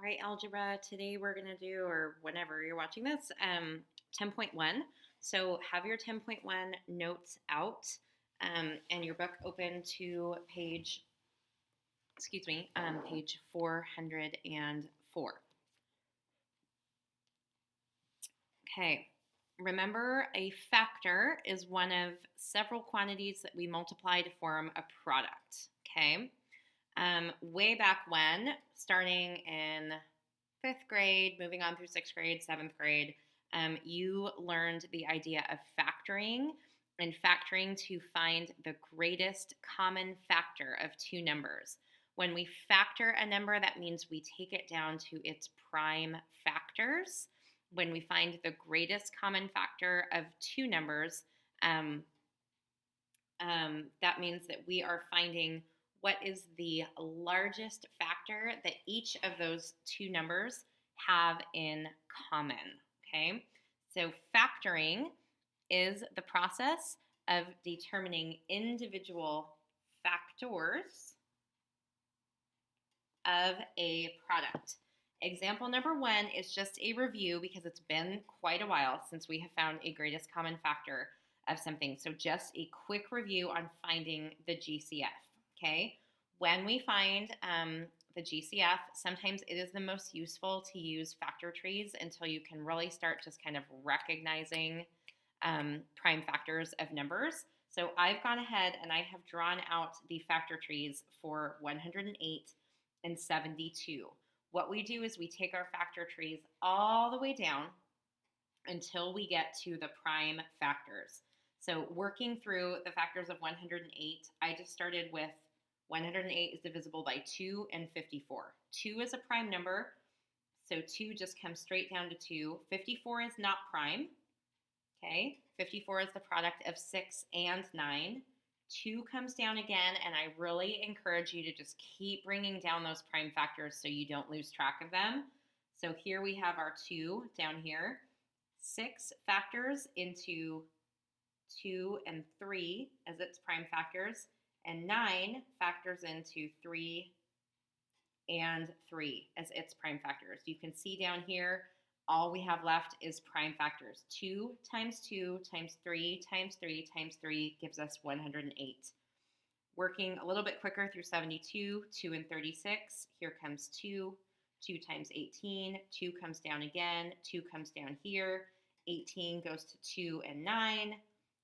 All right, Algebra, today we're going to do, or whenever you're watching this, 10.1. So have your 10.1 notes out and your book open to page 404. Okay, remember a factor is one of several quantities that we multiply to form a product, okay? Way back when, starting in fifth grade, moving on through sixth grade, seventh grade, you learned the idea of factoring and factoring to find the greatest common factor of two numbers. When we factor a number, that means we take it down to its prime factors. When we find the greatest common factor of two numbers, that means that we are finding what is the largest factor that each of those two numbers have in common, okay? So factoring is the process of determining individual factors of a product. Example number 1 is just a review because it's been quite a while since we have found a greatest common factor of something. So just a quick review on finding the GCF, okay? When we find the GCF, sometimes it is the most useful to use factor trees until you can really start just kind of recognizing prime factors of numbers. So I've gone ahead and I have drawn out the factor trees for 108 and 72. What we do is we take our factor trees all the way down until we get to the prime factors. So working through the factors of 108, I just started with 108 is divisible by 2 and 54. 2 is a prime number, so 2 just comes straight down to 2. 54 is not prime, okay? 54 is the product of 6 and 9. 2 comes down again, and I really encourage you to just keep bringing down those prime factors so you don't lose track of them. So here we have our 2 down here. 6 factors into 2 and 3 as its prime factors, and 9 factors into 3 and 3 as its prime factors. You can see down here, all we have left is prime factors. 2 times 2 times 3 times 3 times 3 gives us 108. Working a little bit quicker through 72, 2 and 36, here comes 2. 2 times 18, 2 comes down again, 2 comes down here, 18 goes to 2 and 9,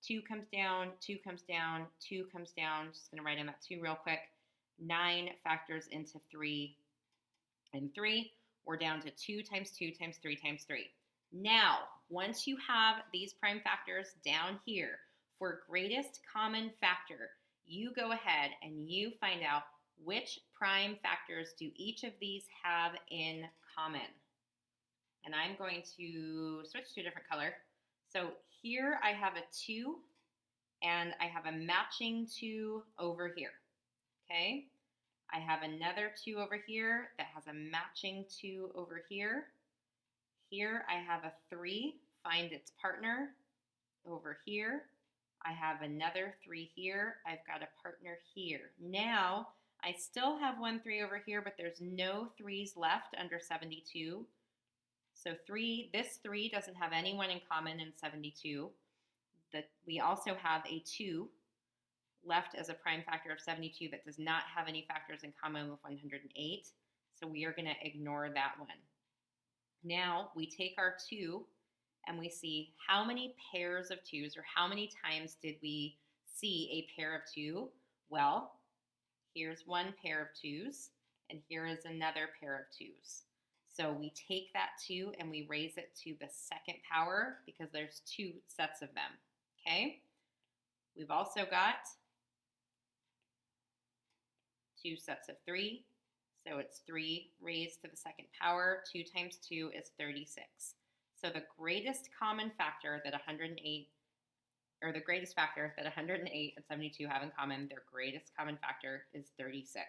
2 comes down, 2 comes down, 2 comes down. Just going to write in that 2 real quick. 9 factors into 3 and 3. We're down to 2 times 2 times 3 times 3. Now, once you have these prime factors down here for greatest common factor, you go ahead and you find out which prime factors do each of these have in common. And I'm going to switch to a different color. So here I have a 2 and I have a matching 2 over here, okay? I have another 2 over here that has a matching 2 over here. Here I have a 3, find its partner over here. I have another 3 here. I've got a partner here. Now, I still have 1 3 over here, but there's no 3s left under 72. So this 3 doesn't have anyone in common in 72. We also have a 2 left as a prime factor of 72 that does not have any factors in common with 108. So we are going to ignore that one. Now we take our 2 and we see how many pairs of 2s, or how many times did we see a pair of 2? Well, here's one pair of 2s, and here is another pair of 2s. So we take that 2 and we raise it to the second power because there's 2 sets of them, okay? We've also got 2 sets of 3, so it's 3 raised to the second power. 2 times 2 is 36. So the greatest common factor that 108, or the greatest factor that 108 and 72 have in common, their greatest common factor is 36,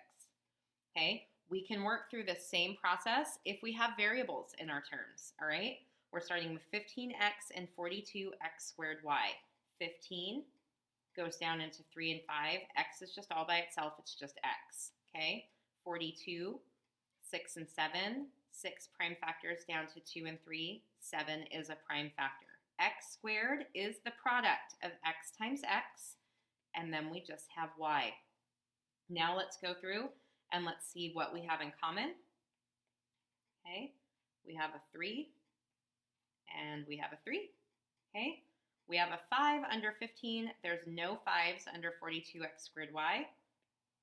okay? We can work through the same process if we have variables in our terms, all right? We're starting with 15x and 42x squared y. 15 goes down into 3 and 5. X is just all by itself. It's just x, okay? 42, 6 and 7. 6 prime factors down to 2 and 3, 7 is a prime factor. X squared is the product of x times x, and then we just have y. Now let's go through and let's see what we have in common. Okay, we have a 3, and we have a 3. Okay, we have a 5 under 15. There's no 5s under 42x squared y.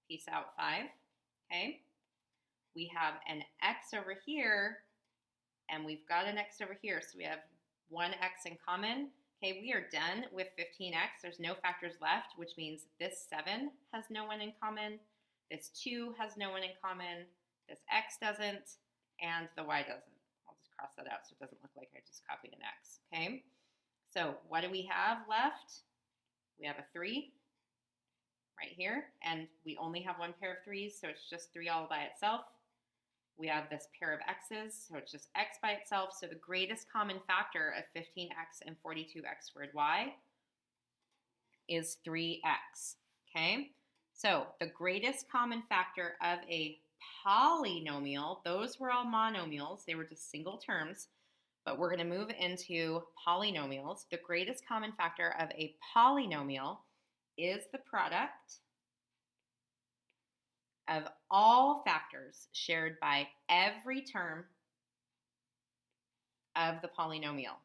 Peace out, 5. Okay, we have an x over here, and we've got an x over here, so we have one x in common. Okay, we are done with 15x. There's no factors left, which means this 7 has no one in common, this 2 has no one in common, this x doesn't, and the y doesn't. I'll just cross that out so it doesn't look like I just copied an x. Okay, so what do we have left? We have a 3 right here, and we only have one pair of 3s, so it's just 3 all by itself. We have this pair of x's, so it's just x by itself. So the greatest common factor of 15x and 42x squared y is 3x, okay? So the greatest common factor of a polynomial, those were all monomials, they were just single terms, but we're going to move into polynomials. The greatest common factor of a polynomial is the product of all factors shared by every term of the polynomial.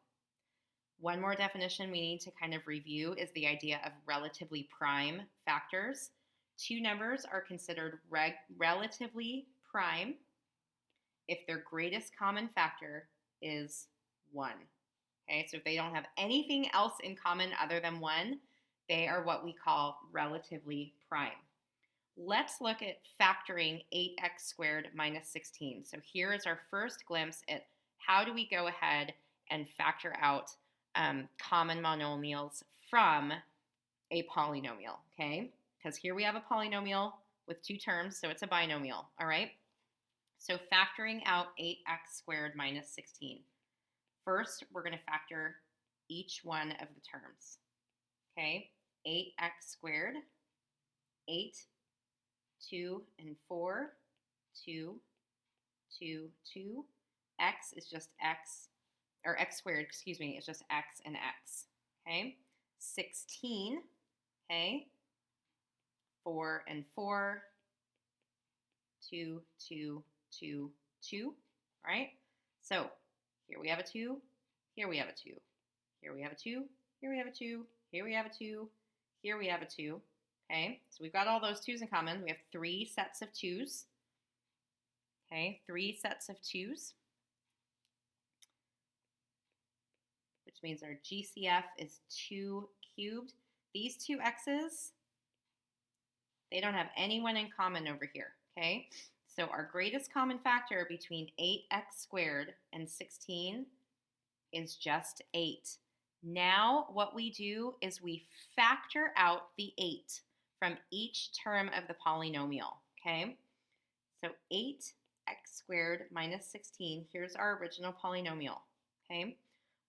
One more definition we need to kind of review is the idea of relatively prime factors. Two numbers are considered relatively prime if their greatest common factor is 1. Okay, so if they don't have anything else in common other than 1, they are what we call relatively prime. Let's look at factoring 8x squared minus 16. So here is our first glimpse at how do we go ahead and factor out common monomials from a polynomial, okay? Because here we have a polynomial with 2 terms, so it's a binomial, all right? So factoring out 8x squared minus 16. First, we're going to factor each one of the terms, okay? 8x squared, 8, 2 and 4, 2, 2, 2. X is just x, or x squared, excuse me, is just x and x, okay? 16, okay? 4 and 4, 2, 2, 2, 2, all right? So here we have a 2, here we have a 2, here we have a 2, here we have a 2, here we have a 2, here we have a 2, okay? So we've got all those 2's in common. We have 3 sets of 2's, okay? 3 sets of 2's, which means our GCF is 2 cubed. These 2 x's, they don't have anyone in common over here, okay? So our greatest common factor between 8x squared and 16 is just 8. Now what we do is we factor out the 8 from each term of the polynomial, okay? So 8x squared minus 16, here's our original polynomial, okay?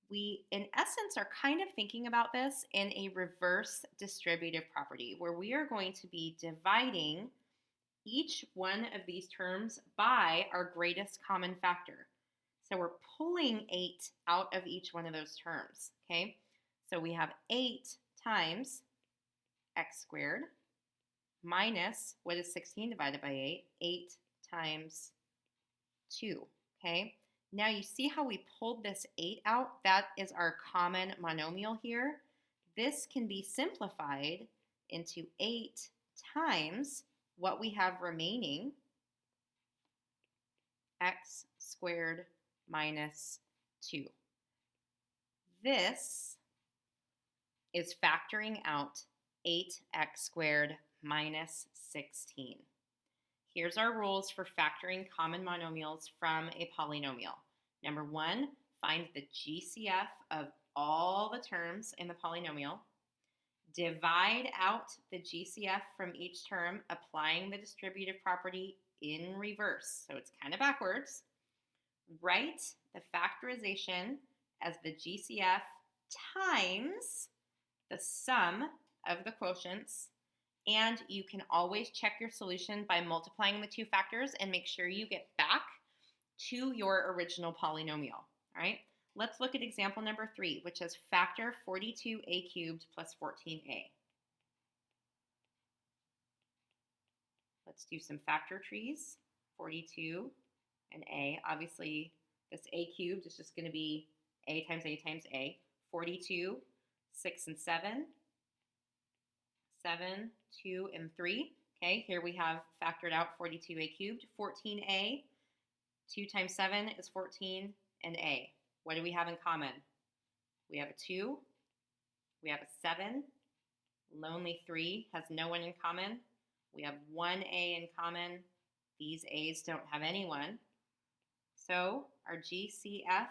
We, in essence, are kind of thinking about this in a reverse distributive property where we are going to be dividing each one of these terms by our greatest common factor. So we're pulling 8 out of each one of those terms, okay? So we have 8 times x squared minus, what is 16 divided by 8? 8 times 2, okay? Now you see how we pulled this 8 out? That is our common monomial here. This can be simplified into 8 times what we have remaining, x squared minus 2. This is factoring out 8x squared minus 16. Here's our rules for factoring common monomials from a polynomial. Number 1, find the GCF of all the terms in the polynomial. Divide out the GCF from each term, applying the distributive property in reverse. So it's kind of backwards. Write the factorization as the GCF times the sum of the quotients. And you can always check your solution by multiplying the 2 factors and make sure you get back to your original polynomial. All right, let's look at example number 3, which is factor 42a cubed plus 14a. Let's do some factor trees. 42 and a. Obviously, this a cubed is just going to be a times a times a. 42, 6 and 7, 7, 2 and 3. Okay, here we have factored out 42a cubed. 14a, 2 times 7 is 14, and a. What do we have in common? We have a 2, we have a 7, lonely 3 has no one in common. We have one a in common. These a's don't have anyone. So our GCF,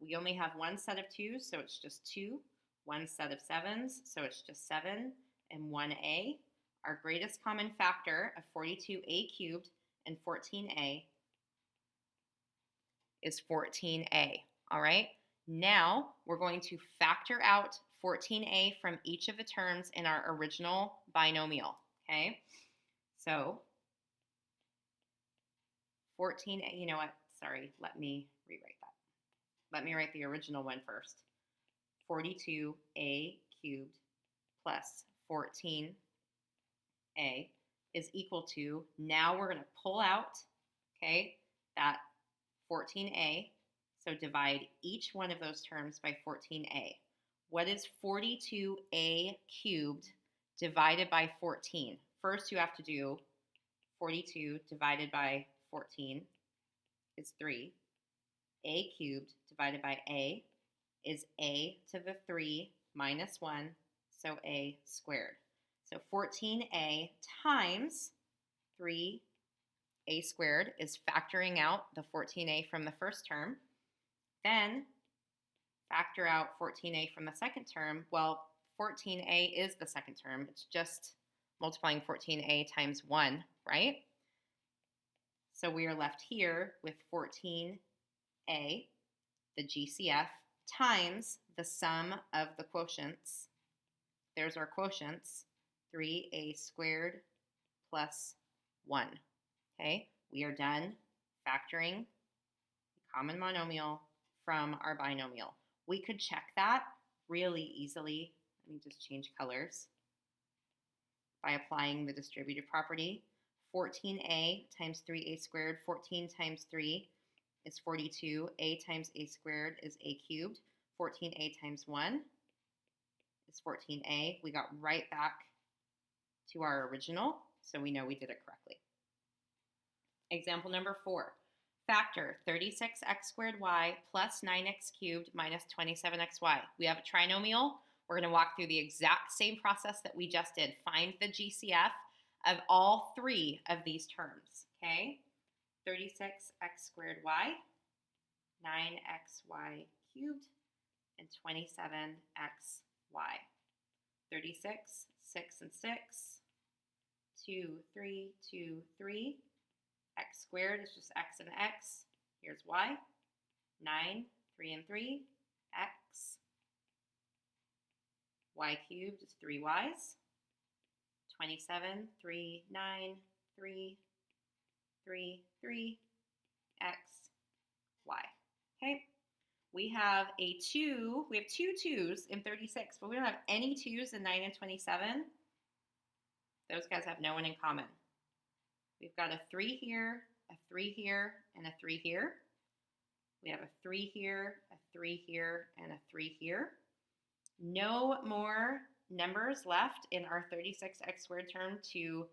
we only have one set of 2s, so it's just 2. One set of 7s, so it's just 7, and one a. Our greatest common factor of 42a cubed and 14a is 14a. All right, now we're going to factor out 14a from each of the terms in our original binomial. Okay, so 14a, you know what? Sorry, let me rewrite that. Let me write the original one first. 42a cubed plus 14a is equal to, now we're going to pull out, okay, that 14a. So divide each one of those terms by 14a. What is 42a cubed divided by 14? First, you have to do 42 divided by 14 is 3. A cubed divided by a is a to the 3 minus 1, so a squared. So 14a times 3a squared is factoring out the 14a from the first term. Then factor out 14a from the second term. Well, 14a is the second term. It's just multiplying 14a times 1, right? So we are left here with 14a, the GCF, times the sum of the quotients. There's our quotients, 3a squared plus 1. Okay, we are done factoring the common monomial from our binomial. We could check that really easily. Let me just change colors. By applying the distributive property. 14a times 3a squared, 14 times 3 is 42. A times a squared is a cubed. 14a times 1 is 14a. We got right back to our original, so we know we did it correctly. Example number 4. Factor 36x squared y plus 9x cubed minus 27xy. We have a trinomial. We're going to walk through the exact same process that we just did. Find the GCF of all 3 of these terms, okay? 36x squared y, 9xy cubed, and 27xy. 36, 6 and 6, 2, 3, 2, 3. X squared is just x and x. Here's y. 9, 3 and 3, x. Y cubed is 3y's. 27, 3, 9, 3, 3, 3, x, y. Okay, we have a 2, we have 2 2's in 36, but we don't have any 2's in 9 and 27. Those guys have no one in common. We've got a 3 here, a 3 here, and a 3 here. We have a 3 here, a 3 here, and a 3 here. No more numbers left in our 36x squared term to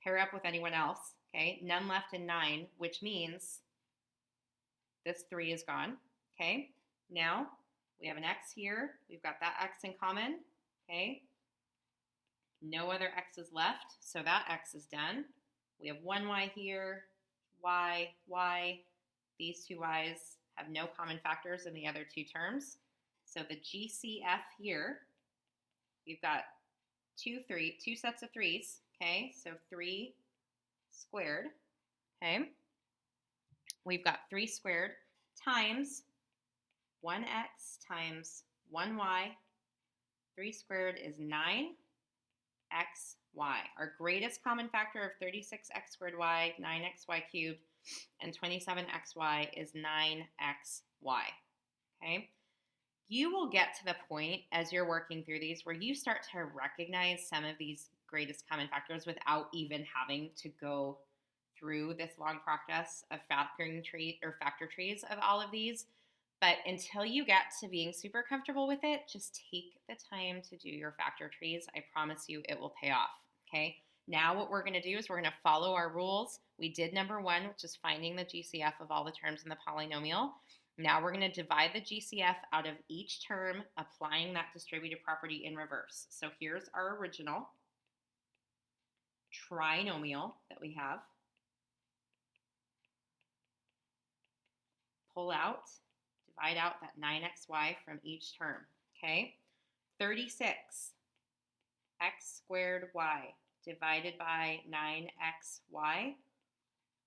pair up with anyone else. Okay, none left in 9, which means this 3 is gone. Okay, now we have an x here. We've got that x in common. Okay, no other x's left, so that x is done. We have one y here, y, y. These two y's have no common factors in the other 2 terms. So the GCF here, we've got two sets of 3's, okay? So 3 squared, okay? We've got 3 squared times 1x times 1y. 3 squared is 9xy. Our greatest common factor of 36x squared y, 9xy cubed, and 27xy is 9xy, okay? You will get to the point as you're working through these where you start to recognize some of these greatest common factors without even having to go through this long process of factoring tree or factor trees of all of these. But until you get to being super comfortable with it, just take the time to do your factor trees. I promise you it will pay off, okay? Now what we're going to do is we're going to follow our rules. We did number one, which is finding the GCF of all the terms in the polynomial. Now we're going to divide the GCF out of each term, applying that distributive property in reverse. So here's our original trinomial that we have. Pull out, divide out that 9xy from each term, okay? 36 x squared y divided by 9xy.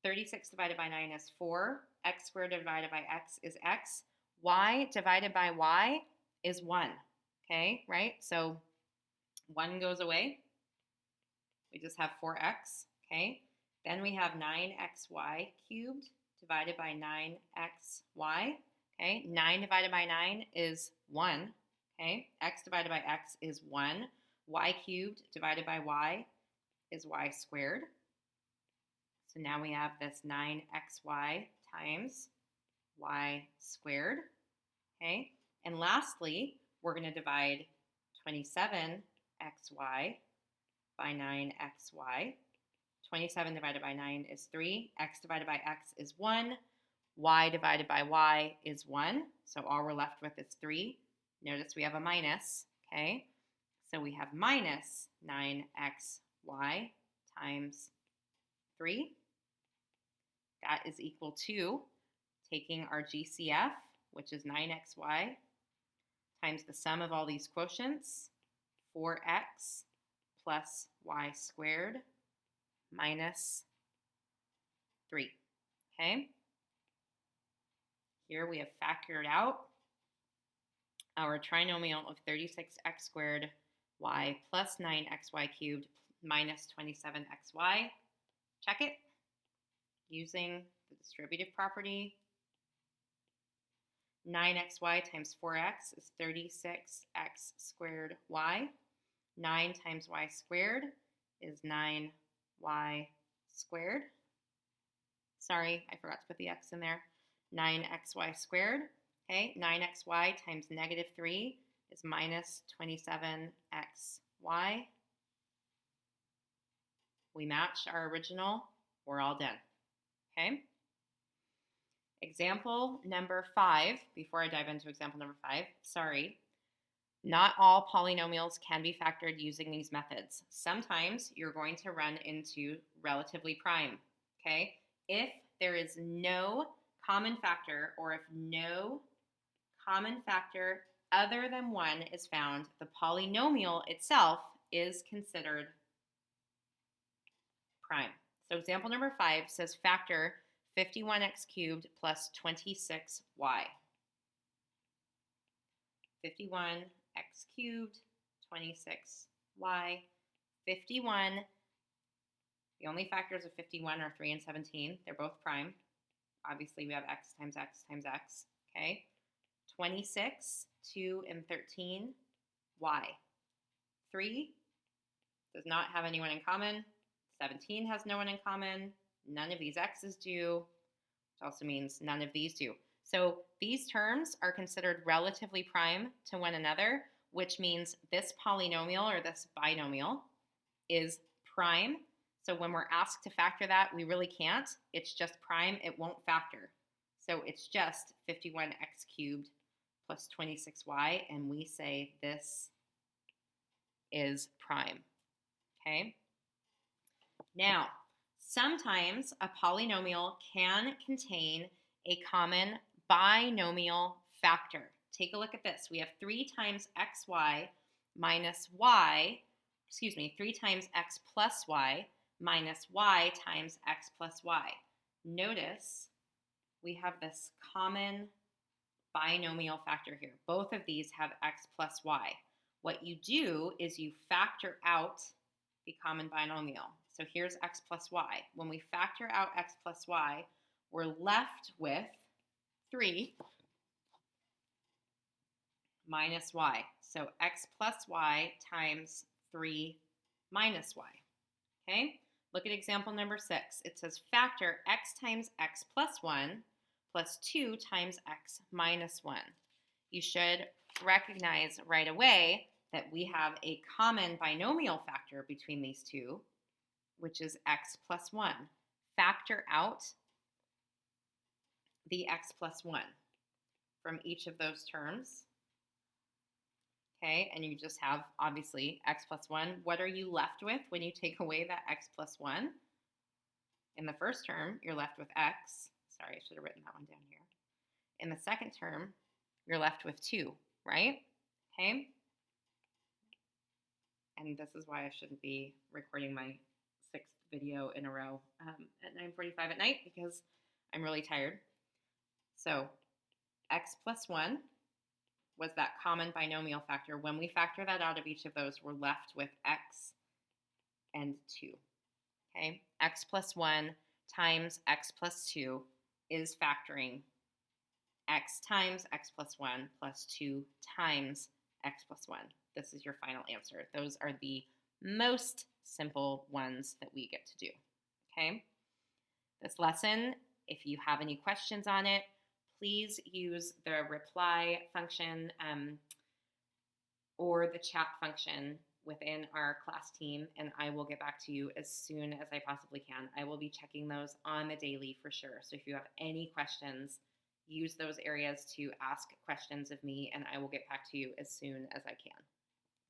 36 divided by 9 is 4. X squared divided by x is x. Y divided by y is 1, okay, right? So 1 goes away. We just have 4x, okay? Then we have 9xy cubed divided by 9xy, okay? 9 divided by 9 is 1, okay? X divided by x is 1. Y cubed divided by y is y squared. So now we have this 9xy times y squared, okay? And lastly, we're going to divide 27xy by 9xy. 27 divided by 9 is 3. X divided by x is 1. Y divided by y is 1. So all we're left with is 3. Notice we have a minus, okay? So we have minus 9xy times 3. That is equal to taking our GCF, which is 9xy, times the sum of all these quotients, 4x plus y squared minus 3, okay? Here we have factored out our trinomial of 36x squared y plus 9xy cubed minus 27xy. Check it using the distributive property. 9xy times 4x is 36x squared y. 9 times y squared is 9y squared. Sorry, I forgot to put the x in there. 9xy squared. Okay, 9xy times negative 3 is minus 27xy. We match our original. We're all done. Okay? Example number 5, before I dive into example number 5, sorry. Not all polynomials can be factored using these methods. Sometimes you're going to run into relatively prime, okay? If there is no common factor, or if no common factor other than 1 is found, the polynomial itself is considered prime. So example number 5 says factor 51x cubed plus 26y. 51x cubed, 26y. 51, the only factors of 51 are 3 and 17. They're both prime. Obviously, we have x times x times x, okay? 26, 2, and 13, y. 3 does not have anyone in common. 17 has no one in common. None of these x's do, which also means none of these do. So these terms are considered relatively prime to one another, which means this polynomial or this binomial is prime. So when we're asked to factor that, we really can't. It's just prime. It won't factor. So it's just 51x cubed plus 26y, and we say this is prime. Okay? Now, sometimes a polynomial can contain a common binomial factor. Take a look at this. We have 3 times xy minus y, 3 times x plus y minus y times x plus y. Notice we have this common binomial factor here. Both of these have x plus y. What you do is you factor out the common binomial. So here's x plus y. When we factor out x plus y, we're left with 3 minus y. So x plus y times 3 minus y. Okay? Look at example number 6. It says factor x times x plus 1 plus 2 times x minus 1. You should recognize right away that we have a common binomial factor between these two, which is x plus 1. Factor out the x plus 1 from each of those terms. Okay, and you just have, obviously, x plus 1. What are you left with when you take away that x plus 1? In the first term, you're left with x. Sorry, I should have written that one down here. In the second term, you're left with 2, right? Okay? And this is why I shouldn't be recording my 6th video in a row at 9:45 at night, because I'm really tired. So x plus 1 was that common binomial factor. When we factor that out of each of those, we're left with x and 2. Okay? X plus 1 times x plus 2 is factoring x times x plus 1 plus 2 times x plus 1. This is your final answer. Those are the most simple ones that we get to do. Okay? This lesson, if you have any questions on it, please use the reply function or the chat function within our class team, and I will get back to you as soon as I possibly can. I will be checking those on the daily for sure. So if you have any questions, use those areas to ask questions of me, and I will get back to you as soon as I can.